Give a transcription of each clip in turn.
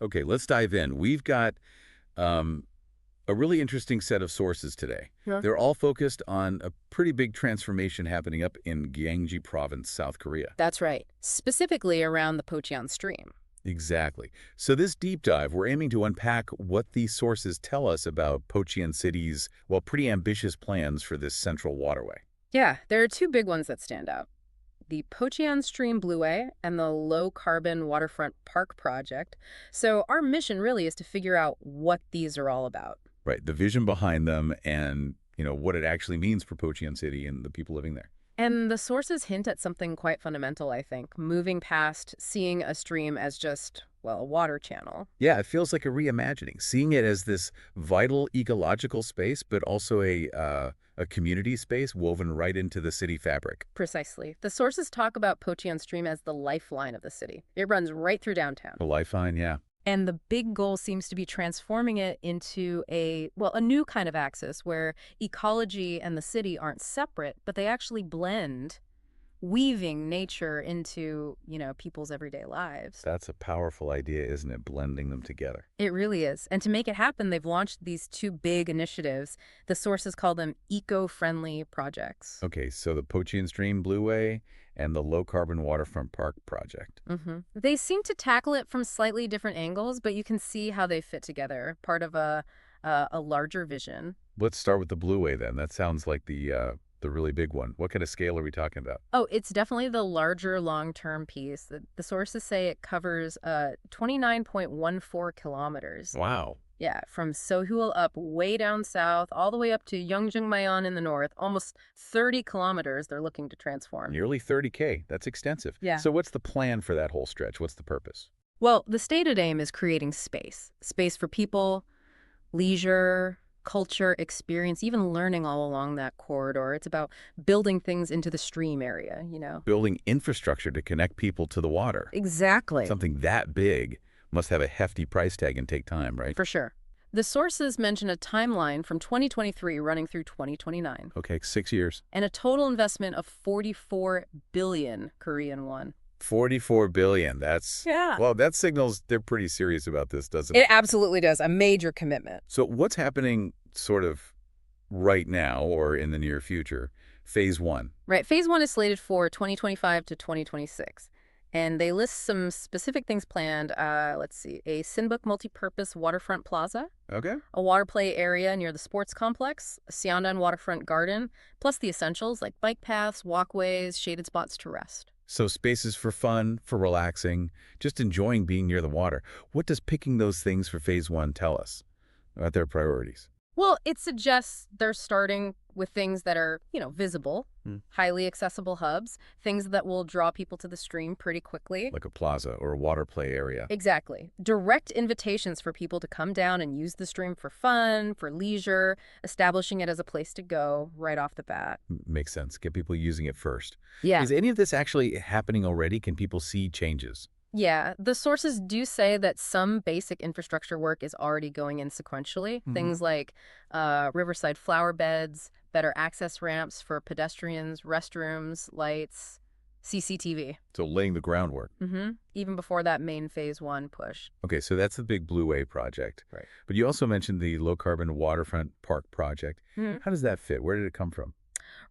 Okay, let's dive in. We've got um, a really interesting set of sources today. Yeah. They're all focused on a pretty big transformation happening up in Gyeonggi Province, South Korea. That's right. Specifically around the Pocheon stream. Exactly. So this deep dive, we're aiming to unpack what these sources tell us about Pocheon City's, well, pretty ambitious plans for this central waterway. Yeah, there are two big ones that stand out. The Pocheon Stream Blueway and the Low Carbon Waterfront Park project. So our mission really is to figure out what these are all about. Right, the vision behind them and, what it actually means for Pocheon City and the people living there. And the sources hint at something quite fundamental, I think, moving past seeing a stream as just, well, a water channel. Yeah, it feels like a reimagining, seeing it as this vital ecological space, but also a community space woven right into the city fabric. Precisely. The sources talk about Pocheon Stream as the lifeline of the city. It runs right through downtown. A lifeline, yeah. And the big goal seems to be transforming it into a new kind of axis where ecology and the city aren't separate, but they actually blend, weaving nature into, people's everyday lives. That's a powerful idea, isn't it? Blending them together. It really is. And to make it happen, they've launched these two big initiatives. The sources call them eco-friendly projects. Okay, so the Pocheon Stream Blueway and the Low Carbon Waterfront Park project. They seem to tackle it from slightly different angles, but you can see how they fit together, part of a larger vision. Let's start with the Blueway then. That sounds like the really big one. What kind of scale are we talking about? Oh, it's definitely the larger long-term piece. The sources say it covers 29.14 kilometers. Wow. Yeah, from Seoul up way down south, all the way up to Yeongjungmayon in the north, almost 30 kilometers they're looking to transform. Nearly 30K. That's extensive. Yeah. So what's the plan for that whole stretch? What's the purpose? Well, the stated aim is creating space. Space for people, leisure, culture, experience, even learning all along that corridor. It's about building things into the stream area. Building infrastructure to connect people to the water. Exactly. Something that big must have a hefty price tag and take time, right? For sure. The sources mention a timeline from 2023 running through 2029. Okay, 6 years. And a total investment of 44 billion Korean won. 44 billion. Yeah. Well, that signals they're pretty serious about this, doesn't it? It absolutely does. A major commitment. So what's happening sort of right now or in the near future? Phase 1. Right. Phase 1 is slated for 2025 to 2026. And they list some specific things planned. Let's see. A Sinbuk multi-purpose waterfront plaza, Okay. a water play area near the sports complex, a Seondan waterfront garden, plus the essentials like bike paths, walkways, shaded spots to rest. So spaces for fun, for relaxing, just enjoying being near the water. What does picking those things for phase 1 tell us about their priorities? Well, it suggests they're starting with things that are, visible, Hmm. highly accessible hubs, things that will draw people to the stream pretty quickly. Like a plaza or a water play area. Exactly. Direct invitations for people to come down and use the stream for fun, for leisure, establishing it as a place to go right off the bat. Makes sense. Get people using it first. Yeah. Is any of this actually happening already? Can people see changes? Yeah, the sources do say that some basic infrastructure work is already going in sequentially. Things like riverside flower beds, better access ramps for pedestrians, restrooms, lights, CCTV. So laying the groundwork. Even before that main phase 1 push. Okay, so that's the big Blueway project. Right. But you also mentioned the low carbon waterfront park project. How does that fit? Where did it come from?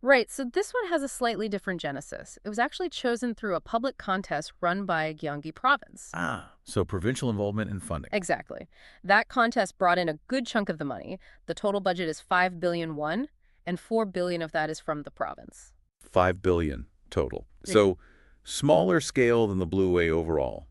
Right, so this one has a slightly different genesis. It was actually chosen through a public contest run by Gyeonggi Province. So provincial involvement and funding. Exactly. That contest brought in a good chunk of the money. The total budget is 5 billion won, and 4 billion of that is from the province. 5 billion total. So smaller scale than the Blueway overall.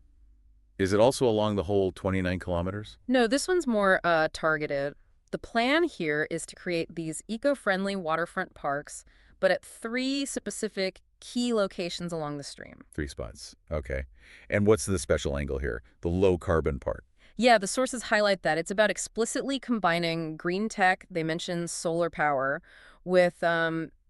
Is it also along the whole 29 kilometers? No, this one's more targeted. The plan here is to create these eco-friendly waterfront parks, but at 3 specific key locations along the stream. 3 spots. Okay. And what's the special angle here? The low carbon part. Yeah, the sources highlight that. It's about explicitly combining green tech, they mention solar power, with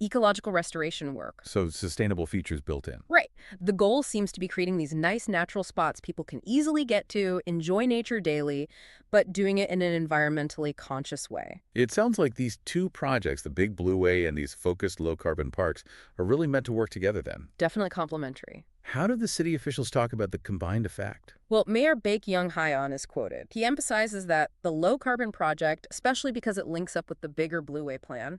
ecological restoration work. So sustainable features built in. Right. The goal seems to be creating these nice natural spots people can easily get to, enjoy nature daily, but doing it in an environmentally conscious way. It sounds like these two projects, the big Blueway and these focused low carbon parks, are really meant to work together then. Definitely complementary. How do the city officials talk about the combined effect? Well, Mayor Baek Young-hayon is quoted. He emphasizes that the low-carbon project, especially because it links up with the bigger Blueway plan,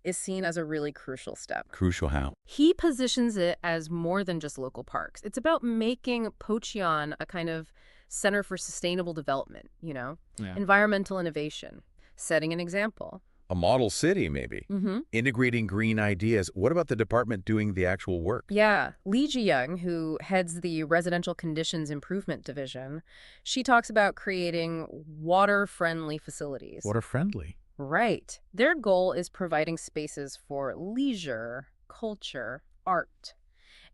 is seen as a really crucial step. Crucial how? He positions it as more than just local parks. It's about making Pocheon a kind of center for sustainable development, Yeah. environmental innovation, setting an example. A model city, maybe. Integrating green ideas. What about the department doing the actual work? Yeah, Lee Ji-young, who heads the Residential Conditions Improvement Division, she talks about creating water-friendly facilities. Water friendly. Right. Their goal is providing spaces for leisure, culture, art.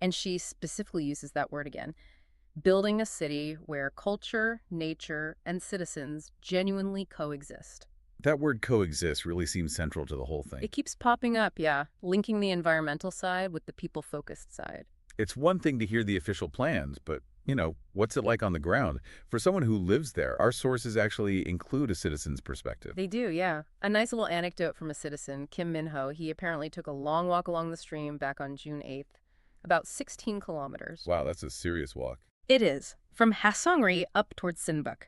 And she specifically uses that word again. Building a city where culture, nature, and citizens genuinely coexist. That word coexist really seems central to the whole thing. It keeps popping up, yeah, linking the environmental side with the people-focused side. It's one thing to hear the official plans, but, what's it like on the ground? For someone who lives there, our sources actually include a citizen's perspective. They do, yeah. A nice little anecdote from a citizen, Kim Min-ho. He apparently took a long walk along the stream back on June 8th, about 16 kilometers. Wow, that's a serious walk. It is, from Haseongri up towards Sinbuk.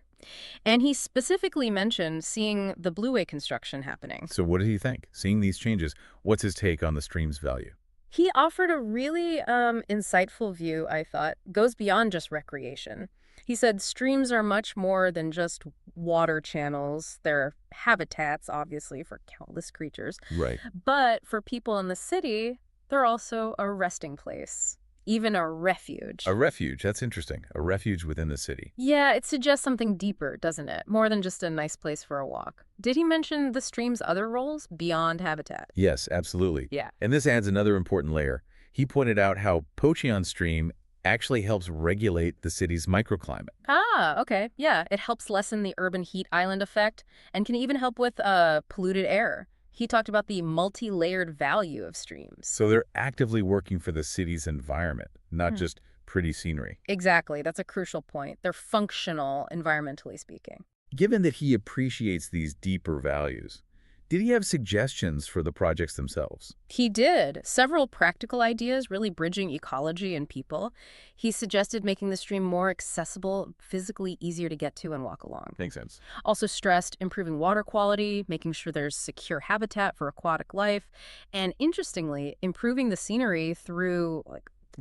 And he specifically mentioned seeing the Blueway construction happening. So what did he think? Seeing these changes, what's his take on the stream's value? He offered a really insightful view, I thought, goes beyond just recreation. He said streams are much more than just water channels. They're habitats, obviously, for countless creatures. Right. But for people in the city, they're also a resting place, even a refuge. A refuge, that's interesting. A refuge within the city. Yeah, it suggests something deeper, doesn't it? More than just a nice place for a walk. Did he mention the stream's other roles beyond habitat? Yes, absolutely. Yeah. And this adds another important layer. He pointed out how Pocheon Stream actually helps regulate the city's microclimate. Ah, okay. Yeah, it helps lessen the urban heat island effect and can even help with polluted air. He talked about the multi-layered value of streams. So they're actively working for the city's environment, not just pretty scenery. Exactly. That's a crucial point. They're functional, environmentally speaking. Given that he appreciates these deeper values, did he have suggestions for the projects themselves? He did. Several practical ideas, really bridging ecology and people. He suggested making the stream more accessible, physically easier to get to and walk along. Makes sense. Also stressed improving water quality, making sure there's secure habitat for aquatic life, and interestingly, improving the scenery through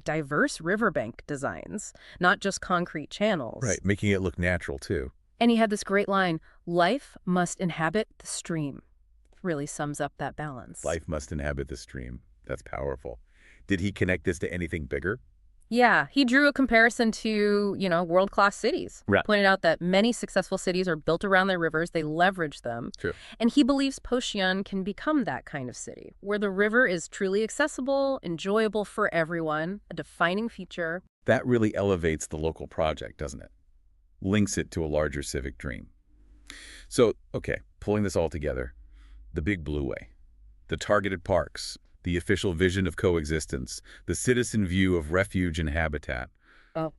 diverse riverbank designs, not just concrete channels. Right, making it look natural too. And he had this great line, "Life must inhabit the stream." Really sums up that balance. Life must inhabit the stream. That's powerful. Did he connect this to anything bigger? Yeah, he drew a comparison to, world-class cities. Right. Pointed out that many successful cities are built around their rivers. They leverage them. True. And he believes Pocheon can become that kind of city, where the river is truly accessible, enjoyable for everyone, a defining feature. That really elevates the local project, doesn't it? Links it to a larger civic dream. So, okay, pulling this all together, the big Blueway, the targeted parks, the official vision of coexistence, the citizen view of refuge and habitat.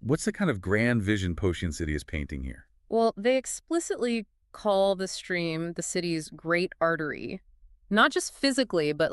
What's the kind of grand vision Pocheon City is painting here? Well, they explicitly call the stream the city's great artery, not just physically, but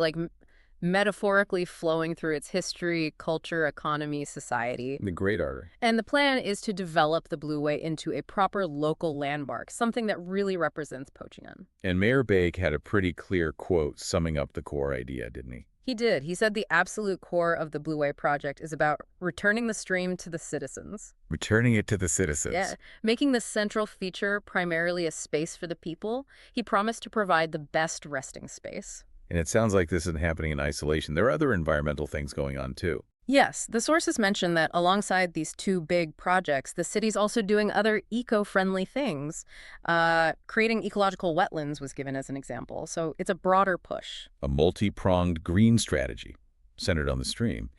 metaphorically flowing through its history, culture, economy, society. The great artery. And the plan is to develop the Blueway into a proper local landmark, something that really represents Pocheon. And Mayor Baek had a pretty clear quote summing up the core idea, didn't he? He did. He said the absolute core of the Blueway project is about returning the stream to the citizens. Returning it to the citizens. Yeah, making the central feature primarily a space for the people. He promised to provide the best resting space. And it sounds like this isn't happening in isolation. There are other environmental things going on, too. Yes, the sources mention that alongside these two big projects, the city's also doing other eco-friendly things. Creating ecological wetlands was given as an example, so it's a broader push. A multi-pronged green strategy centered on the stream.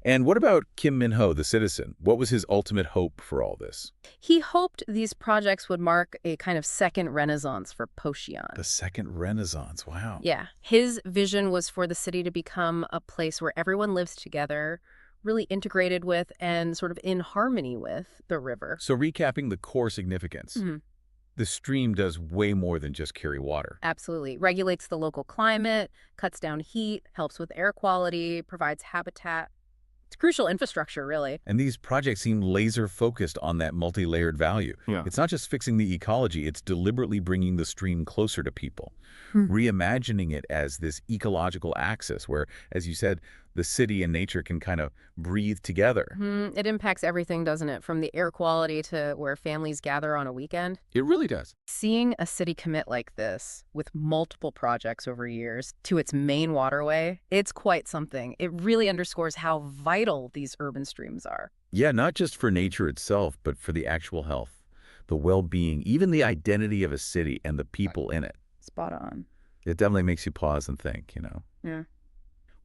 And what about Kim Min-ho, the citizen? What was his ultimate hope for all this? He hoped these projects would mark a kind of second renaissance for Pocheon. The second renaissance, wow. Yeah. His vision was for the city to become a place where everyone lives together, really integrated with and sort of in harmony with the river. So recapping the core significance, the stream does way more than just carry water. Absolutely. Regulates the local climate, cuts down heat, helps with air quality, provides habitat. It's crucial infrastructure, really. And these projects seem laser-focused on that multi-layered value. Yeah. It's not just fixing the ecology, it's deliberately bringing the stream closer to people, reimagining it as this ecological axis where, as you said, the city and nature can kind of breathe together. It impacts everything, doesn't it? From the air quality to where families gather on a weekend. It really does. Seeing a city commit like this, with multiple projects over years, to its main waterway, it's quite something. It really underscores how vital these urban streams are. Yeah, not just for nature itself, but for the actual health, the well-being, even the identity of a city and the people in it. Spot on. It definitely makes you pause and think, you know. Yeah.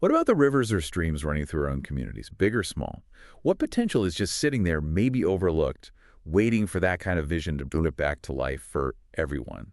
What about the rivers or streams running through our own communities, big or small? What potential is just sitting there, maybe overlooked, waiting for that kind of vision to bring it back to life for everyone?